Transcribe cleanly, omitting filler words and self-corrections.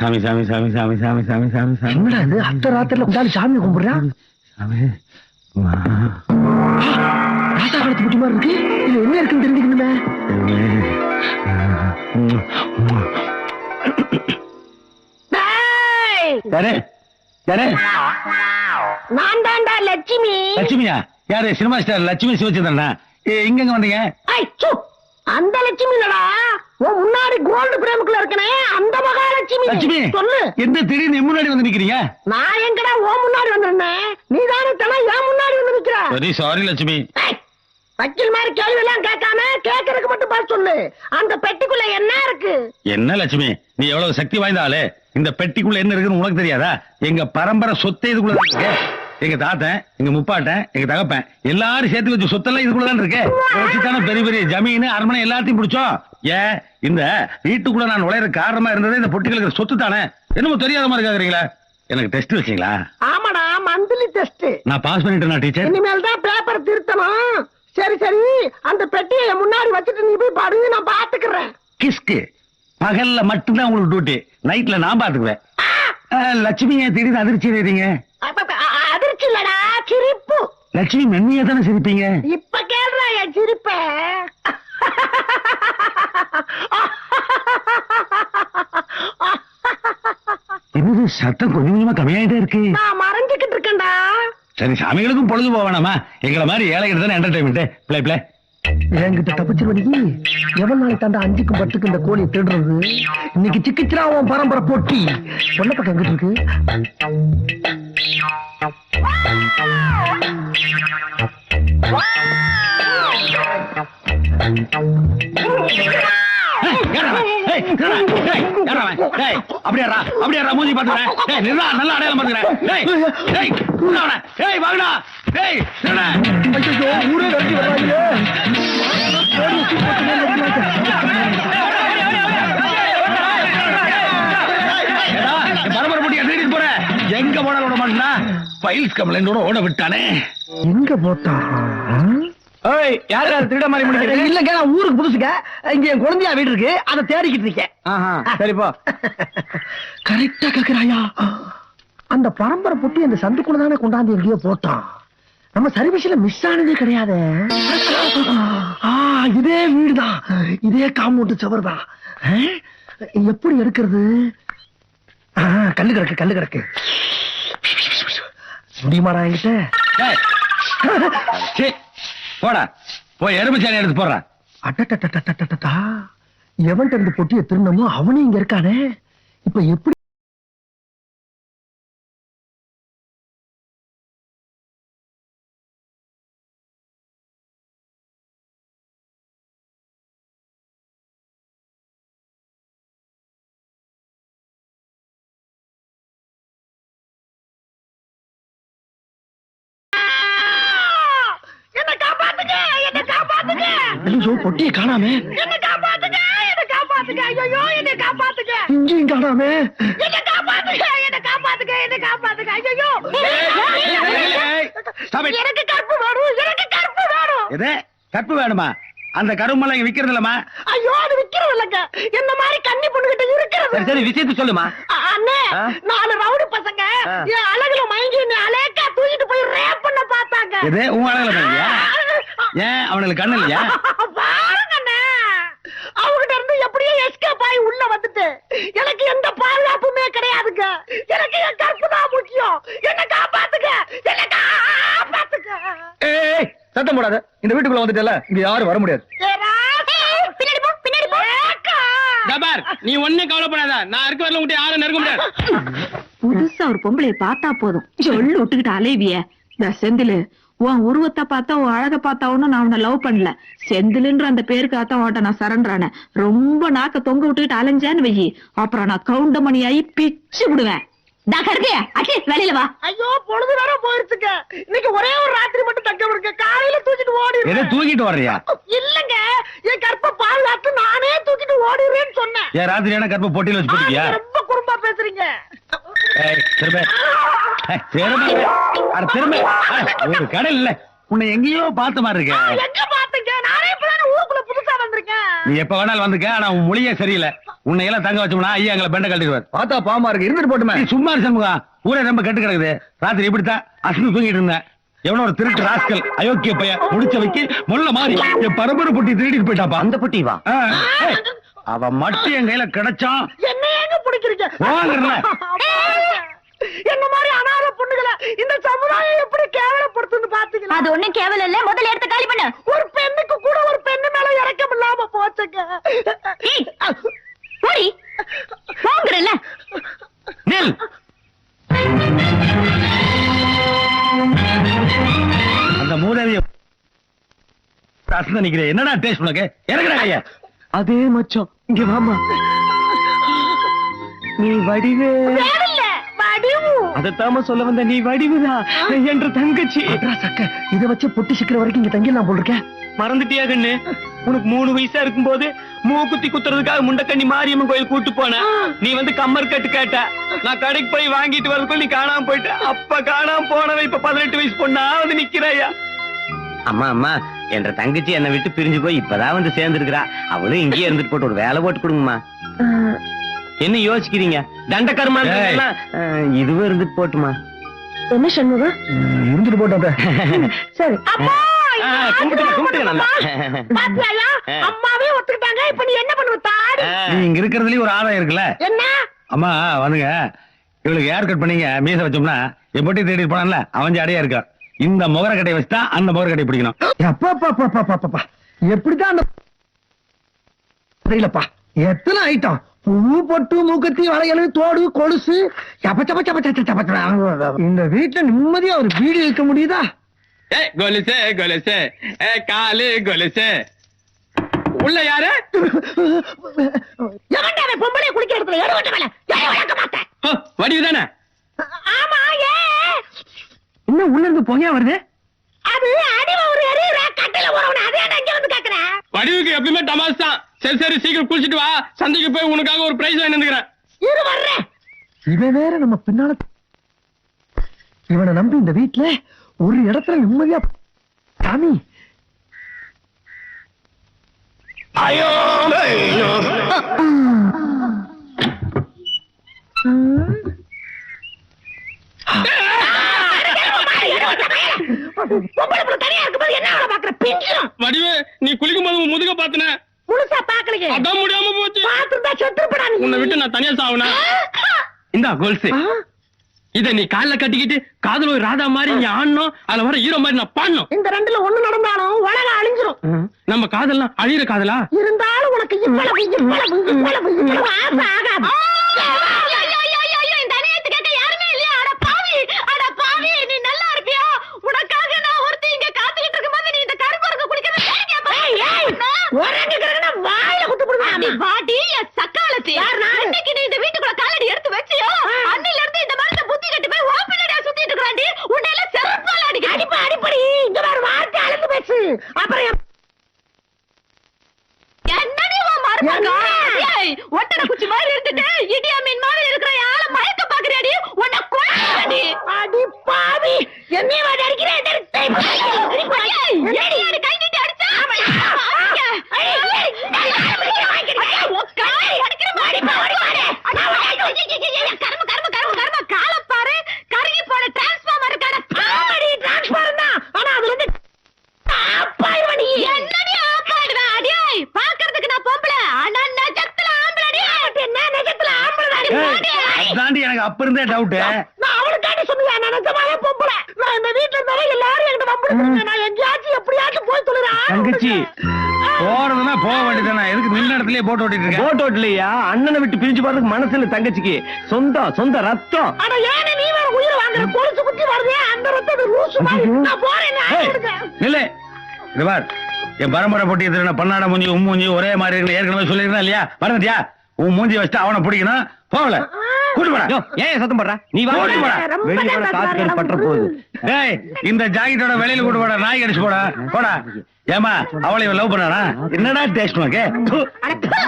சாமி சாமி சாமி சாமி சாமி சாமி சாமி சாமி என்னடா இது அத்த ராத்திரில உட்காந்து சாமி கும்பிடுறான் சாமி ராசா காலத்து குட்டி மாதிரி இருக்கு இது என்ன இருக்குன்னு தெரிஞ்சுக்கணுமே நான் தான்டா லட்சுமி. லட்சுமியா? யாரு? சினிமா ஸ்டார் லட்சுமி சிவச்சந்திரனா? இங்க வந்தீங்க? அந்த லட்சுமி இல்லடா, உன் முன்னாடி கோல்டு பிரேமுக்குள்ள இருக்கனே அந்த மகாலட்சுமி. லட்சுமி சொல்லு, எந்த திடீர்னு முன்னாடி வந்து நிக்கிறீங்க? நான் எங்கடா உன் முன்னாடி வந்திருந்தேன், நீ தானே தலை என் முன்னாடி வந்து நிக்கிற. சரி சாரி லட்சுமி. வக்கீல் மாதிரி கேள்வி எல்லாம் கேட்காம கேட்கறதுக்கு மட்டும் பதில் சொல்லு. அந்த பெட்டிக்குள்ள என்ன இருக்கு? என்ன லட்சுமி, நீ எவ்வளவு சக்தி வாய்ந்த ஆளு, இந்த பெட்டிக்குள்ள என்ன இருக்குன்னு உனக்கு தெரியாதா? எங்க பரம்பரை சொத்தை இதுக்குள்ள இருக்கு. எங்க தாத்தன், எங்க முப்பாட்டன், எங்க தகப்பன் எல்லாரும் சேர்த்து வச்சு சொத்தெல்லாம் இதுக்குள்ளதான் இருக்கு. வச்சுதானே பெரிய பெரிய ஜமீன் அரண்மனை எல்லாத்தையும் பிடிச்சோம். ஏன் இந்த வீட்டுக்குள்ள நான் நுழையிற காரணமா இருந்தது இந்த பொட்டிகளுக்கு சொத்து தானே. என்னமோ தெரியாத மாதிரி கேக்குறீங்களா? எனக்கு டெஸ்ட் வச்சீங்களா? ஆமாடா, மந்த்லி டெஸ்ட். நான் பாஸ் பண்ணிட்டேனா டீச்சர்? இனிமேல் தான் பேப்பர் திருத்தணும். சரி சரி, அந்த பெட்டியை முன்னாடி வச்சுட்டு நீ போய் படு, நான் பாத்துக்கிறேன். கிஸ்கு பகல்ல மட்டும்தான் உங்களுக்கு டியூட்டி, நைட்ல நான் பாத்துக்குவேன். லட்சுமியை திடீர்னு அதிர்ச்சி அடைறீங்க? அதிர்ச்சி இல்லடா, சிரிப்பு. லட்சுமி மென்மையா தானே சிரிப்பீங்க? இப்ப கேள்றா என் சிரிப்ப. என்னது சத்தம் கொஞ்சம் கொஞ்சமா கம்மியாயிட்டே இருக்கு? நான் மறைஞ்சுக்கிட்டு இருக்கேன்டா. சரி, சாமிகளுக்கும் பொழுது போவேணாமா? எங்களை மாதிரி ஏழைகிட்ட தானே என்டர்டைன்மெண்ட். Play play. என்கிட்ட தப்பிச்சிருவடி. எவ்வளவு நாளைக்கு தாண்டா 5க்கும் 10க்கும் இந்த கோழியை தேடுறது? இன்னைக்கு சிக்கிச்சிரா உன் பரம்பரை போட்டி. பொண்ண பக்கம் எங்கிட்டு இருக்கு? அப்படியா மூஞ்சி பாத்துக்கிறேன். நல்லா அடையாளம் பாத்துக்கிறேன். ஊரே கட்டி வர்றாங்க. பரம்பரை போட்டியா தேடி போற? எங்க போனாலும் விட மாட்டா. பைல்ஸ் கம்ப்ளைண்டோட ஓட விட்டானே. எங்க போட்டா? யாரு திருட மாதிரி முடிக்கிறது? இல்லங்க, நான் ஊருக்கு புதுசுங்க. இங்க என் குழந்தையா வீடு இருக்கு, அதை தேடிக்கிட்டு இருக்கேன். சரிப்பா. கரெக்டா கேக்குறாயா? அந்த பரம்பரை பொட்டி அந்த சந்துக்குள்ள தானே கொண்டாந்து எங்கேயோ போட்டான். நம்ம சர்வீஸ்ல மிஸ் ஆனதே கிடையாது. இதே வீடுதான், இதே காம்பவுண்ட் சுவர் தான். எப்படி எடுக்கிறது? கல்லு கிடக்கு, கல்லு கிடக்கு. முடியுமாடா என்கிட்ட? போடா, போய் எருமைச்சாணி எடுத்து போடுற. அட்டா, எவன்கிட்ட இருந்து பொட்டியை திருநமோ அவனே இங்க இருக்கானே. இப்ப எப்படி? பொட்டியை காணாமே. என்ன காப்பாத்துங்க, என்ன காப்பாத்துங்க. ஐயோ, என்ன காப்பாத்துங்க. இங்கேயும் காணாமே. என்ன காப்பாத்துங்க, என்ன காப்பாத்துங்க, என்ன காப்பாத்துங்க. ஐயோ, எனக்கு கற்பு வேணும், எனக்கு கற்பு வேணும். எது கற்பு வேணுமா? அந்த கருமெல்லாம் இங்க விக்கிறது இல்லமா? ஐயோ, அது விக்கிறது இல்லங்க, என்ன மாதிரி கன்னி பொண்ணுகிட்ட இருக்கிறது. சரி விஷயத்தை சொல்லுமா. அண்ணே, 4 ரவுடி பசங்க என் அழகுல மயங்கி என்ன அலேக்கா தூக்கிட்டு போய் ரேப் பண்ண பார்த்தாங்க. எது உன் அழகுல மயங்கியா? ஏன் அவனுக்கு கண்ணு இல்லையா? பாருங்கண்ணே, அவங்கிட்ட இருந்து எப்படியோ எஸ்கேப் ஆகி உள்ள வந்துட்டு எனக்கு எந்த பாதுகாப்புமே கிடையாதுங்க. எனக்கு என் கற்பு தான் முக்கியம். என்ன காப்பாத்துங்க, என்ன காப்பாத்துங்க. ஏய், சத்தம் போடாத. இந்த வீட்டுக்குள்ள வந்துட்டல, இங்க யாரும் வர முடியாது. பின்னாடி போ, பின்னாடி போ. நீ ஒண்ணே கவலைப்படாத, நான் இருக்க வரல உன்கிட்ட யாரும் நெருங்க முடியாது. புதுசா ஒரு பொம்பளைய பார்த்தா போதும் சொல்லு விட்டுக்கிட்டு அலைவிய. செந்திலு, உன் உருவத்தை பார்த்தா உன் அழக பார்த்தா ஒன்னும் நான் உன்னை லவ் பண்ணல. செந்திலுன்ற அந்த பேருக்காத்தான் உன்ட்ட நான் சரண்டரான. ரொம்ப நாக்க தொங்க விட்டுக்கிட்டு அலைஞ்சான்னு வையி, அப்புறம் நான் கவுண்டமணியாயி பிச்சு விடுவேன். வெளியில வா. ஐயோ, பொழுது வேற போயிருச்சுங்க. இன்னைக்கு ஒரே ஒரு ராத்திரி மட்டும் தக்க இருக்கு. காலையில தூக்கிட்டு ஓடிடுறேன். தூக்கிட்டு வர்றியா? இல்லங்க, என் கற்ப பாதுகாத்து நானே தூக்கிட்டு ஓடிடுறேன்னு சொன்னேன். ஏன் ராத்திரியான கற்ப பொட்டியில வச்சு போட்டியா? ரொம்ப குறும்பா பேசுறீங்க. ஒரு கடல் இல்ல, உன்னை எங்கேயோ பார்த்த மாதிரி இருக்க. எங்க பாத்துங்க? நானே இப்பதானே ஊருக்குள்ள புதுசா வந்திருக்கேன். நீ எப்ப வேணாலும் வந்துக்க, ஆனா உன் மொழியே சரியில்லை. உன்னை எல்லாம் தங்க வச்சோம்னா ஐயா எங்களை பெண்ட கட்டிடுவார். பார்த்தா பாவமா இருக்கு, இருந்துட்டு போட்டுமே. நீ சும்மா இரு சண்முகா, ஊரே ரொம்ப கெட்டு கிடக்குது. ராத்திரி இப்படித்தான் அசந்து தூங்கிட்டு இருந்தேன். எவனோ ஒரு திருட்டு ராஸ்கல் அயோக்கிய பையன் முடிச்ச வைக்க முள்ள மாறி என் பரம்பரை பொட்டி திருடிட்டு போயிட்டாப்பா. அந்த பொட்டி வா. ஏய், அவ மட்டும் என் கையில கிடைச்சான். என்ன ஏங்க பிடிக்கிறீங்க? வாங்கறல. என்ன மாதிரி அனாதை பொண்ணுகளை இந்த சமுதாயம் எப்படி கேவலப்படுத்துன்னு பாத்தீங்களா? அது ஒண்ணும் கேவலம் இல்ல. முதல்ல எடுத்து காலி பண்ணு. ஒரு பெண்ணுக்கு கூட ஒரு பெண்ணு மேல இறக்கம் இல்லாம போச்சுங்க. போடி போங்கறல. நில். அந்த மூதேவிய அசந்த நிக்கிறேன். என்னடா டேஸ்ட் உனக்கு? இறங்குடா கையா. அதே மச்சான், இங்க வாமா. நீ வடிவே. தேவையில்ல, வடிவு. அதத்தாம சொல்ல வந்த, நீ வடிவுதா என்ற தங்கச்சி. சக்க இத வச்சு பொட்டி சிக்கிற வரைக்கும் இங்க தங்கிடலாம் போல் இருக்க. மறந்துட்டியா கண்ணு? உனக்கு 3 வயசா இருக்கும் போது மூக்குத்தி குத்துறதுக்காக முண்டக்கண்ணி மாரியம்மன் கோயில் கூட்டு போன. நீ வந்து கம்மர் கட்டு கேட்ட. நான் கடைக்கு போய் வாங்கிட்டு வரதுக்குள்ள நீ காணாம போயிட்ட. அப்ப காணாம போனவ இப்ப 18 வயசு பொண்ணா வந்து நிக்கிறாயா? அம்மா அம்மா என்ற தங்கச்சி என்னை விட்டு பிரிஞ்சு போய் இப்பதான் வந்து சேர்ந்துருக்கிறா. அவளும் இங்கேயே இருந்துட்டு போட்டு ஒரு வேலை போட்டு கொடுங்கம்மா. என்ன யோசிக்கிறீங்க? தண்டக்கர்மா இதுவும் இருந்துட்டு போட்டுமா. என்ன சண்முகம்? இருந்துட்டு போட்டாத. சரி. அப்பா, கும்பிட்டுங்க நல்லா. பாத்தியாயா? அம்மாவே ஒத்துக்கிட்டாங்க. இப்ப நீ என்ன பண்ணுவ? தாடி. நீ இங்க இருக்கிறதுலயும் ஒரு ஆதாயம் இருக்குல்ல. என்ன? அம்மா வந்துங்க, இவளுக்கு ஏர் கட் பண்ணீங்க மீச வச்சோம்னா என் பொட்டி தேடி போனான்ல அவன் அடையா இருக்கா. இந்த முகர கட்டையை வச்சுட்டா அந்த முகர கட்டையை பிடிக்கணும். அப்பா எப்படிதான் அந்த தெரியலப்பா. எத்தனை ஐட்டம், பூ பொட்டு மூக்கத்தி வளையல் தோடு கொலுசு. இந்த வீட்டுல நிம்மதியா ஒரு வீடு இருக்க முடியுதா? கொலுசு கொலுசு காலு கொலுசு. உள்ள யாரு? எவன்டா அவன் பொம்பளைய குளிக்கிற இடத்துல எடுவட்ட மேல? ஏன் வளர்க்க மாட்டேன்? வடிவுதானே? ஆமா, என்ன உள்ள இருந்து புகையா வருது? அது அடிவ ஒரு எரியுற கட்டையில போறவன. அதே நான் இங்க வந்து கேக்குறேன். வடிவுக்கு எப்பயுமே டமாஸ் தான். சரி சரி சீக்கிரம் குளிச்சிட்டு வா. சந்தைக்கு போய் உனக்காக ஒரு பிரைஸ் வாங்கி வந்துக்கிறேன். இரு வர்றேன். இவன் வேற நம்ம பின்னால. இவனை நம்பி இந்த வீட்டுல ஒரு இடத்துல நிம்மதியா சாமி. ஐயோ பொம்பளை புள்ள தனியா இருக்கும்போது என்ன அவளை பாக்குற? பிஞ்சிரும். வடிவு, நீ குளிக்கும் போது உன் முதுக பாத்துன. முழுசா பாக்கலையே. அதான் முடியாம போச்சு. பாத்துட்டா செத்துப்படா நீ. உன்னை விட்டு நான் தனியா சாவுனா. இந்தா கொலுசு. இத நீ கால்ல கட்டிக்கிட்டு காதல் ஒரு ராதா மாதிரி நீ ஆடணும். அதுல வர ஹீரோ மாதிரி நான் பாடணும். இந்த ரெண்டுல ஒண்ணு நடந்தாலும் உலகம் அழிஞ்சிரும். நம்ம காதல்லாம் அழியிற காதலா? இருந்தாலும் உனக்கு இவ்வளவு ஆசை ஆகாது. இந்த அநியாயத்தை கேட்க யாருமே இல்லையா? அட பாவி, அட பாவி, நீ நல்லா இருப்பியா? உனக்காக நான் ஒருத்தி இங்க காத்துக்கிட்டு இருக்கும்போது நீ இந்த கருப்பருக்கு குடிக்கிறது வாயில குத்து போடுவேன். வாடி என் சக்காலத்தி. அன்னைக்கு நீ இந்த வீட்டுக்குள்ள காலடி எடுத்து வச்சியோ, அன்னில இருந்து இந்த மனச புத்தி கட்டி போய் ஓப்பனடா சுத்திட்டு இருக்கறாண்டி. உன்னையில செருப்பால அடிக்க அடிப்படி இங்க வேற வார்த்தை அளந்து பேசு. அப்புறம் என்னடி வா மறப்பாங்க? ஏய், ஒட்டட குச்சி மாதிரி இருந்துட்டு இடியா மீன் மாதிரி இருக்கிற ஆள மயக்க பாக்குறியாடி? உன்னை கொல்லுறடி. அடி பாவி, என்னைய வாடி அடிக்கிறே. ஏடி ஏடி கை நீட்டி அடிச்சா? கால பாரு, கருகி போன டிரான்ஸ்ஃபார்மர் இருக்கான. டிரான்ஸ்பாரன் தான். ஆனா அது வந்து ஆப்பாயிடுவடி. என்னடி ஆப்பாயிடுவேன்? அடியாய், பாக்குறதுக்கு நான் பொம்பளை, ஆனா நெஜத்துல ஆம்பளடி. என்ன நெஜத்துல ஆம்பளை? தாண்டி எனக்கு அப்ப இருந்தே டவுட். நான் அவளுக்காண்டி சொன்னியா? நான் நிஜமாவே பொம்பளை. நான் இந்த வீட்டுல இருந்தாலும் எல்லாரும் என்கிட்ட வம்பிடுறாங்க. நான் எங்கேயாச்சும் எப்படியாச்சும் போய் சொல்லுறேன். தங்கச்சி போறதுன்னா போக வேண்டியதானே. எதுக்கு நின்ன இடத்துலயே போட்டு ஓட்டிட்டு இருக்க? போட்டோ இல்லையா? அண்ணனை விட்டு பிரிஞ்சு போறதுக்கு மனசு இல்ல தங்கச்சிக்கு. சொந்த ரத்தம். ஆனா ஏன் நீ வேற உயிர் வாங்குற? கொலுசு குத்தி வருதே அந்த ரத்தம் ரூசு மாதிரி. நான் போறேன். ஏய், நில்லு. இது பார், என் பரம்பரை பொட்டி எதிர பண்ணாட மூஞ்சி உன் மூஞ்சி ஒரே மாதிரி இருக்கு. ஏற்கனவே சொல்லிருந்தா இல்லையா? மறந்துட்டியா? உன் மூஞ்சி வச்சுட்டு அவனை பிடிக்கணும். போகல கூட்டு போடா. ஏன் சத்தம் போடுற? நீ வா. கூட்டு போடா. வெளியே போட காத்து பற்ற போகுது. டேய், இந்த ஜாக்கெட்டோட வெளியில கூட்டு போடா. நாய் கடிச்சு போடா. போடா. ஏமா அவளை லவ் பண்ணானா? என்னடா டேஸ்ட் உனக்கு?